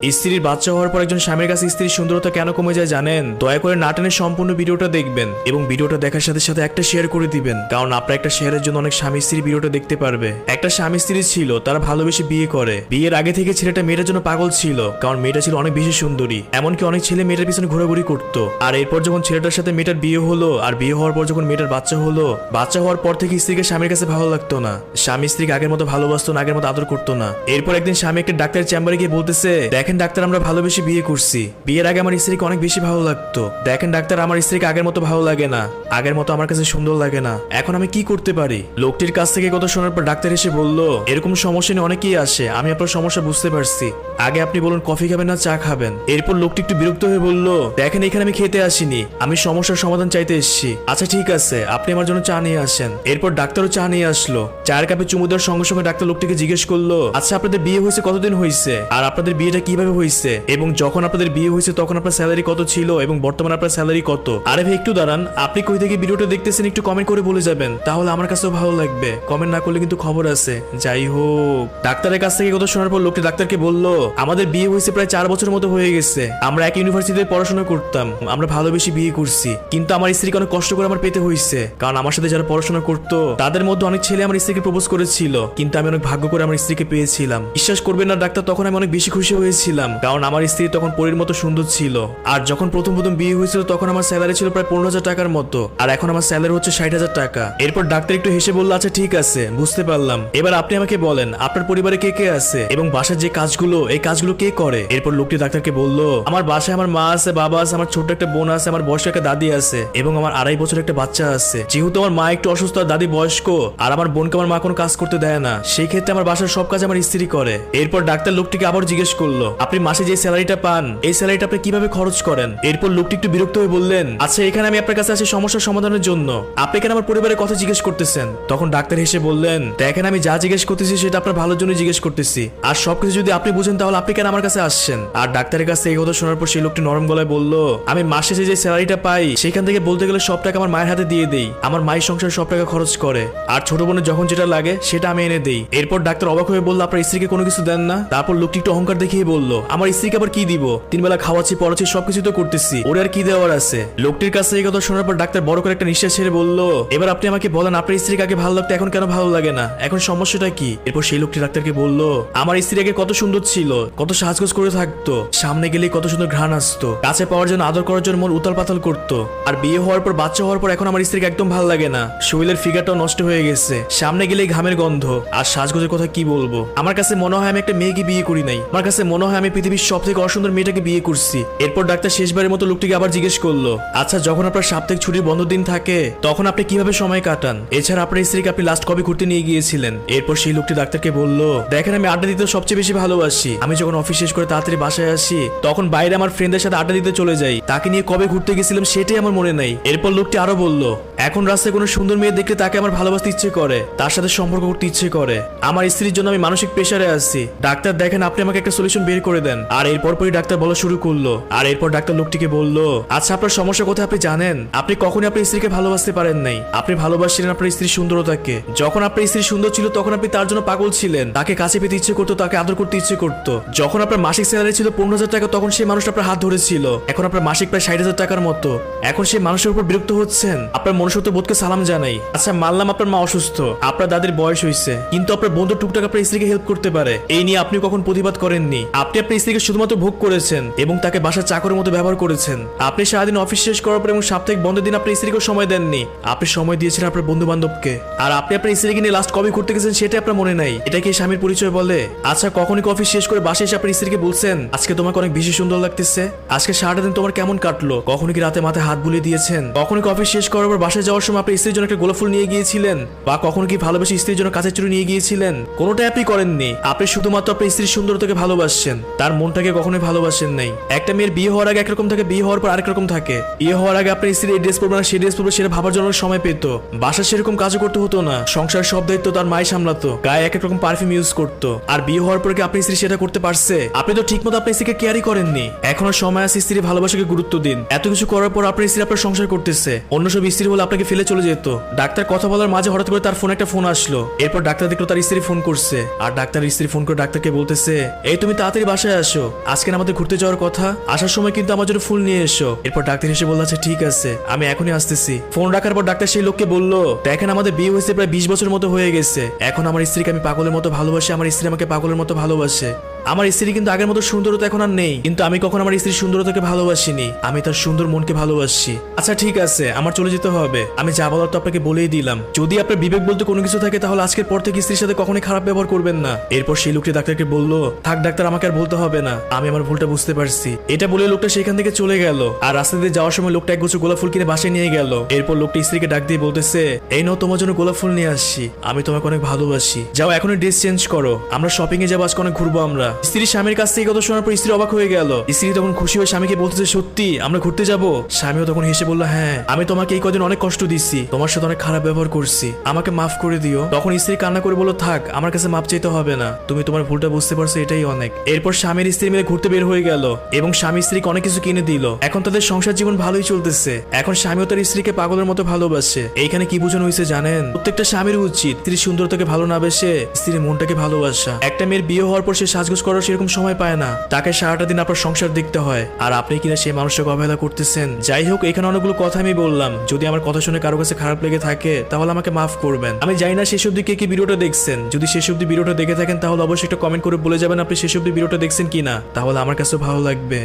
স্ত্রীর বাচ্চা হওয়ার পর একজন স্বামীর কাছে স্ত্রীর সুন্দরতা কেন কমে যায় জানেন? দয়া করে না টেনে সম্পূর্ণ ভিডিওটা দেখবেন এবং ভিডিওটা দেখার সাথে সাথে একটা শেয়ার করে দিবেন, কারণ আপনার একটা শেয়ারের জন্য অনেক স্বামী স্ত্রী ভিডিওটা দেখতে পারবে। একটা স্বামী স্ত্রী ছিল, তারা ভালোবেসে বিয়ে করে। বিয়ের আগে থেকে ছেলেটা মেয়েটার জন্য পাগল ছিল, কারণ মেয়েটা ছিল অনেক বেশি সুন্দরী। এমনকি অনেক ছেলে মেয়েটার পিছনে ঘোরাঘুরি করতো। আর এরপর যখন ছেলেটার সাথে মেয়েটার বিয়ে হলো, আর বিয়ে হওয়ার পর যখন মেয়েটার বাচ্চা হলো, বাচ্চা হওয়ার পর থেকে স্ত্রীকে স্বামীর কাছে ভালো লাগতো না। স্বামী স্ত্রীকে আগের মতো ভালোবাসতো না, আগের মতো আদর করতো না। এরপর একদিন স্বামী একটা ডাক্তারের চেম্বারে গিয়ে বলতেছে, দেখেন ডাক্তার, আমরা ভালোবেসে বিয়ে করছি। বিয়ের আগে আমার স্ত্রীকে অনেক বেশি ভালো লাগতো। দেখেন ডাক্তার, আমার স্ত্রীকে আগের মতো ভালো লাগে না, আগের মতো আমার কাছে সুন্দর লাগে না। এখন আমি কি করতে পারি? লোকটির কাছ থেকে কথা শোনার পর ডাক্তার এসে বলল, এরকম সমস্যা নিয়ে অনেকেই আসে, আমি আপনার সমস্যা বুঝতে পারছি। আগে আপনি বলুন কফি খাবেন না চা খাবেন। এরপর লোকটি একটু বিরক্ত হয়ে বলল, দেখেন এখানে আমি খেতে আসিনি, আমি সমস্যার সমাধান চাইতে এসেছি। আচ্ছা ঠিক আছে, আপনি আমার জন্য চা নিয়ে আসেন। এরপর ডাক্তারও চা নিয়ে আসলো। চায়ের কাপে চুমু দেওয়ার সঙ্গে সঙ্গে ডাক্তার লোকটিকে জিজ্ঞেস করলো, আচ্ছা আপনাদের বিয়ে হয়েছে কতদিন হয়েছে, আর আপনাদের বিয়েটা কিভাবে হয়েছে, এবং যখন আপনাদের বিয়ে হয়েছে তখন আপনার স্যালারি কত ছিল, এবং বর্তমানে আপনার স্যালারি কত? আরে ভাই একটু দাঁড়ান, আপনি কই থেকে ভিডিওটা দেখতেছেন একটু কমেন্ট করে বলে যাবেন, তাহলে আমার কাছেও ভালো লাগবে। কমেন্ট না করলে কিন্তু খবর আছে। যাই হোক, ডাক্তারের কাছ থেকে কথা শোনার পর লোকটি ডাক্তারকে বলল, আমাদের বিয়ে হয়েছে প্রায় 4 বছরের মতো হয়ে গেছে। আমরা এক ইউনিভার্সিটিতে পড়াশোনা করতাম, আমরা ভালোবেসে বিয়ে করছি। কিন্তু আমার স্ত্রীকে অনেক কষ্ট করে আমার পেতে হয়েছে, কারণ আমার সাথে যারা পড়াশোনা করতো তাদের মধ্যে অনেক ছেলে আমার স্ত্রীকে প্রপোজ করেছিল, কিন্তু আমি অনেক ভাগ্য করে আমার স্ত্রীকে পেয়েছিলাম। বিশ্বাস করবেন না ডাক্তার, তখন আমি অনেক বেশি খুশি হয়েছিলাম, কারণ আমার স্ত্রী তখন পরীর মতো সুন্দর ছিল। আর যখন প্রথম প্রথম বিয়ে হয়েছিল তখন আমার স্যালারি ছিল প্রায় 15,000 টাকার মতো, আর এখন আমার স্যালারি হচ্ছে 60,000 টাকা। এরপর ডাক্তার একটু হেসে বলল, আচ্ছা ঠিক আছে, বুঝতে পারলাম। এবার আপনি আমাকে বলেন আপনার পরিবারে কে কে আছে, এবং বাসার যে কাজগুলো এই কাজগুলো কে করে? এরপর লোকটি ডাক্তারকে বলল, আমার বাসায় আমার মা আছে, বাবা আছে, আমার ছোট্ট একটা বোন আছে, আমার বয়স্ক একটা দাদি আছে, এবং আমার 2.5 বছর একটা বাচ্চা আছে। যেহেতু আমার মা একটু অসুস্থ আর দাদি বয়স্ক, আর আমার বোনকে আমার মা কোনো কাজ করতে দেয় না, সেই ক্ষেত্রে আমার বাসার সব কাজ আমার স্ত্রী করে। এরপর ডাক্তার লোকটিকে আবার জিজ্ঞেস করলো, আপনি মাসে যে স্যালারিটা পান এই স্যালারিটা আপনি কিভাবে খরচ করেন? এরপর লোকটি একটু বিরক্ত হয়ে বললেন, আচ্ছা এখানে আমি আপনার কাছে আসি সমস্যার সমাধানের জন্য, আপনি কেন আমার পরিবারের কথা জিজ্ঞেস করতেছেন? তখন ডাক্তার হেসে বললেন, দেখেন আমি যা জিজ্ঞেস করতেছি সেটা আপনার ভালোর জন্য জিজ্ঞেস করতেছি, আর সবকিছু যদি আপনি বুঝেন তাহলে আপনি কেন আমার কাছে আসছেন? আর ডাক্তারের কাছে এই কথা শোনার পর সেই লোকটি নরম গলায় বলল, আমি মাসে যে স্যালারিটা পাই সেখান থেকে বলতে গেলে সব টাকা আমার মায়ের হাতে দিয়ে দেই, আমার মায়ের সংসার সব টাকা খরচ করে, আর ছোট বোনের যখন যেটা লাগে সেটা আমি এনে দেই। এরপর ডাক্তার অবাক হয়ে বলল, আপনার স্ত্রীকে কোনো কিছু দেন না? তারপর লোকটি একটু অহংকার দেখিয়ে বলল, আমার স্ত্রীকে আবার কি দিব? 3 বেলা খাওয়াচ্ছি, পড়াচ্ছি, সবকিছু তো করতেছি, ওর আর কি দেওয়ার আছে? লোকটির কাছে এই কথা শোনার পর ডাক্তার বড় করে একটা নিঃশ্বাস ছেড়ে বলল, এবার আপনি আমাকে বলেন আপনার স্ত্রীকে আগে ভালো লাগতো, এখন কেন ভালো লাগে না? এখন সমস্যাটা কি? এরপর সেই লোকটি ডাক্তারকে বলল, আমার স্ত্রী আগে কত সুন্দর ছিল, কত সাজগোজ করে থাকতো, সামনে গেলেই কত সুন্দর ঘ্রাণ আসতো, কাছে পাওয়ার জন্য আদর করার জন্য মন উতাল পাতাল করতো। আর বিয়ে হওয়ার পর বাচ্চা হওয়ার পর এখন আমার স্ত্রীকে একদম ভালো লাগে না, শরীরের ফিগারটাও নষ্ট হয়ে গেছে, সামনে গেলেই ঘামের গন্ধ। আর সাজগোজের কথা কি বলবো, আমার কাছে মনে হয় আমি একটা মেয়েকে বিয়ে করি নাই, আমার কাছে মনে হয় আমি পৃথিবীর সব থেকে অসুন্দর মেয়েটাকে বিয়ে করছি। এরপর ডাক্তার শেষবারের মতো লোকটিকে আবার জিজ্ঞেস করলো, আচ্ছা যখন আপনার সাপ্তাহিক ছুটির বন্ধ দিন থাকে তখন আপনি কিভাবে সময় কাটান? এছাড়া আপনার স্ত্রীকে আপনি লাস্ট কবে ঘুরতে নিয়ে গিয়েছিলেন? এরপর সেই লোকটি ডাক্তারকে বলল, দেখেন আমি আড্ডা দিতে সবচেয়ে বেশি ভালোবাসি, আমি যখন অফিস শেষ করে তাড়াতাড়ি বাসায় আসি তখন বাইরে আমার ফ্রেন্ডদের সাথে আড্ডা দিতে চলে যাই, তাকে নিয়ে কবে ঘুরতে গেছিলাম সেটাই আমার মনে নাই। এরপর লোকটি আরো বলল, এখন রাস্তায় কোনো সুন্দর মেয়ে দেখলে তাকে আমার ভালোবাসতে ইচ্ছে করে, তার সাথে সম্পর্ক করতে ইচ্ছে করে, আমার স্ত্রীর জন্য আমি মানসিক প্রেসারে আছি। ডাক্তার দেখেন আপনি আমাকে একটা সলিউশন বের করে দেন। আর এরপর পরই ডাক্তার বলা শুরু করলো। আর এরপর ডাক্তার লোকটিকে বলল, আচ্ছা আপনার সমস্যা কোথায় আপনি জানেন? আপনি কখনই আপনার স্ত্রীকে ভালোবাসতে পারেন নাই, আপনি ভালোবাসছিলেন আপনার স্ত্রীর সুন্দরতাকে। যখন আপনার স্ত্রী সুন্দর ছিল তখন আপনি তার জন্য পাগল ছিলেন, তাকে কাছে পেতে ইচ্ছে করতো, তাকে আদর করতে ইচ্ছে করতো। যখন আপনার মাসিক স্যালারি ছিল 15,000 টাকা তখন সেই মানুষ আপনার হাত ধরেছিল, এখন আপনার মাসিক প্রায় 60,000 টাকার মতো। এখন সেই মানুষের উপর বিরক্ত হচ্ছেন, আপনার মনুষ্যত্ব বোধকে সালাম জানাই। আচ্ছা মানলাম আপনার মা অসুস্থ, আপনার দাদির বয়স হয়েছে, কিন্তু আপনার বন্ধু টুকটাক আপনার স্ত্রীকে হেল্প করতে পারে, এই নিয়ে আপনি কখন প্রতিবাদ করেননি। আপনি আপনার স্ত্রীকে শুধুমাত্র ভোগ করেছেন এবং তাকে বাসার চাকরের মতো ব্যবহার করেছেন। আপনি সারাদিন অফিস শেষ করার পর এবং সাপ্তাহিক বন্ধের দিন আপনার স্ত্রীকে সময় দেননি, আপনি সময় দিয়েছেন আপনার বন্ধু বান্ধবকে। আর আপনি আপনার স্ত্রীকে নিয়ে লাস্ট কবে ঘুরতে গেছেন সেটা আপনার মনে নাই, এটা কি স্বামীর পরিচয় বলে? আচ্ছা কখনই অফিস শেষ করে বাসায় এসে আপনার স্ত্রীকে বলছেন, আজকে তোমাকে অনেক বেশি সুন্দর লাগতেছে, আজকে সারাটা দিন তোমার কেমন কাটলো? কখনো কি রাতে মাথায় হাত বুলিয়ে দিয়েছেন? কখনো কি অফিস শেষ করার পর বাসায় যাওয়ার সময় আপনার স্ত্রীর জন্য একটা গোলাপ ফুল নিয়ে গিয়েছিলেন? বা কখনো কি ভালোবেসে স্ত্রীর জন্য কাঁচের চুড়ি নিয়ে গিয়েছিলেন? কোনোটাই আপনি করেননি। আপনি শুধুমাত্র আপনার স্ত্রীর সুন্দরতাকে ভালোবাসছেন, তার মনটাকে কখনোই ভালোবাসেন নাই। একটা মেয়ের বিয়ে হওয়ার আগে একরকম থাকে, বিয়ে হওয়ার পর আরেক রকম থাকে। বিয়ে হওয়ার আগে আপনার স্ত্রী এই ড্রেস পরবে না সেই ড্রেস পরবে সেটা ভাবার জন্য সময় পেত, বাসার সেরকম কাজও করতে হতো না, সংসার সব দায়িত্ব তার মাই সামলাতো, গায়ে এক এক রকম পারফিউম ইউজ করতো। আর বিয়ে হওয়ার পর কি আপনি স্ত্রী সেটা করতে পারছে? আপনি তো ঠিক মতো আপনার স্ত্রীকে কেয়ারই করেননি। এখনো সময় আছে স্ত্রীর ভালোবাসাকে গুরুত্ব দিন। এত কিছু করার পর আপনার স্ত্রী আপনার সংসার করতেছে, অন্য সব স্ত্রী হলে আপনাকে ফেলে চলে যেত। ডাক্তার কথা বলার মাঝে হঠাৎ করে তার ফোন আসলো। এরপর ডাক্তার দেখলো তার স্ত্রী ফোন করছে, আর ডাক্তার স্ত্রী ফোন করে ডাক্তারকে বলতেছে, এই তুমি তাড়াতাড়ি বাসায় আসো, আজকে না আমাদের ঘুরতে যাওয়ার কথা, আসার সময় কিন্তু আমার জন্য ফুল নিয়ে এসো। এরপর ডাক্তার এসে বলল আচ্ছা ঠিক আছে, আমি এখনই আসতেছি। ফোন রাখার পর ডাক্তার সেই লোককে বলল, দেখেন আমাদের বিয়ে হয়েছে প্রায় 20 বছর মতো হয়ে গেছে, এখন আমার স্ত্রীকে আমি পাগলের মতো ভালোবাসি, আমার স্ত্রী আমাকে পাগলের মতো ভালোবাসে। আমার স্ত্রী কিন্তু আগের মতো সুন্দরতা এখন আর নেই, কিন্তু আমি কখন আমার স্ত্রীর সুন্দরতাকে ভালোবাসিনি, আমি তার সুন্দর মনকে ভালোবাসি। আচ্ছা ঠিক আছে, আমার চলে যেতে হবে, আমি যা বলার তো আপনাকে বলেই দিলাম। যদি আপনার বিবেক বলতে কোনো কিছু থাকে তাহলে আজকের পর থেকে স্ত্রীর সাথে কখনোই খারাপ ব্যবহার করবেন না। এরপর সেই লোকটি ডাক্তারকে বলল, থাক ডাক্তার, আমাকে আর বলতে হবে না, আমি আমার ভুলটা বুঝতে পারছি। এটা বলে লোকটা সেখান থেকে চলে গেল। আর রাস্তা দিয়ে যাওয়ার সময় লোকটা এক গুচ্ছ গোলাপ ফুল কিনে বাসায় নিয়ে গেল। এরপর লোকটা স্ত্রীকে ডাক দিয়ে বলতেছে, এই নাও তোমার জন্য গোলাপ ফুল নিয়ে আসছি, আমি তোমাকে অনেক ভালোবাসি, যাও এখনই ড্রেস চেঞ্জ করো, আমরা শপিং এ যাবো, আজকে অনেক ঘুরবো আমরা। স্ত্রী স্বামীর কাছ থেকে কথা শোনার পর স্ত্রী অবাক হয়ে গেল। স্ত্রী তখন খুশি হয়ে স্বামীকে বলতেছে, সত্যি আমরা ঘুরতে যাব? স্বামীও তখন হেসে বলল, হ্যাঁ, আমি তোমাকে এই কদিন অনেক কষ্ট দিচ্ছি, তোমার সাথে অনেক খারাপ ব্যবহার করছি, আমাকে মাফ করে দিও। তখন স্ত্রী কান্না করে বলল, থাক, আমার কাছে মাপ চাইতে হবে না, তুমি তোমার ভুলটা বুঝতে পারছো, এটাই অনেক। এরপর স্বামীর স্ত্রী মিলে ঘুরতে বের হয়ে গেল এবং স্বামী স্ত্রীকে অনেক কিছু কিনে দিল। এখন তাদের সংসার জীবন ভালোই চলতেছে। এখন স্বামীও তার স্ত্রীকে পাগলের মতো ভালোবাসে। এইখানে কি বোঝানো হয়েছে জানেন? প্রত্যেকটা স্বামীর উচিত স্ত্রীর সুন্দরতাকে ভালো না বেসে স্ত্রীর মনটাকে ভালোবাসা। একটা মেয়ের বিয়ে হওয়ার পর সে সাজগোজ করার সেরকম সময় পায় না, তাকে সারাটা দিন আপনার সংসার দেখতে হয়, আর আপনি কিনা সেই মানুষটাকে অবহেলা করতেছেন। যাই হোক, এখানে অনেকগুলো কথা আমি বললাম, যদি আমার কথা শুনে কারো কাছে খারাপ লেগে থাকে তাহলে আমাকে মাফ করবেন। আমি জানি না শেষ অবধি কে কি ভিডিওটা দেখছেন, যদি শেষ অবধি ভিডিওটা দেখে থাকেন তাহলে অবশ্যই একটা কমেন্ট করে বলে যাবেন আপনি শেষ অবধি ভিডিওটা দেখছেন কিনা, তাহলে আমার কাছেও ভালো লাগবে।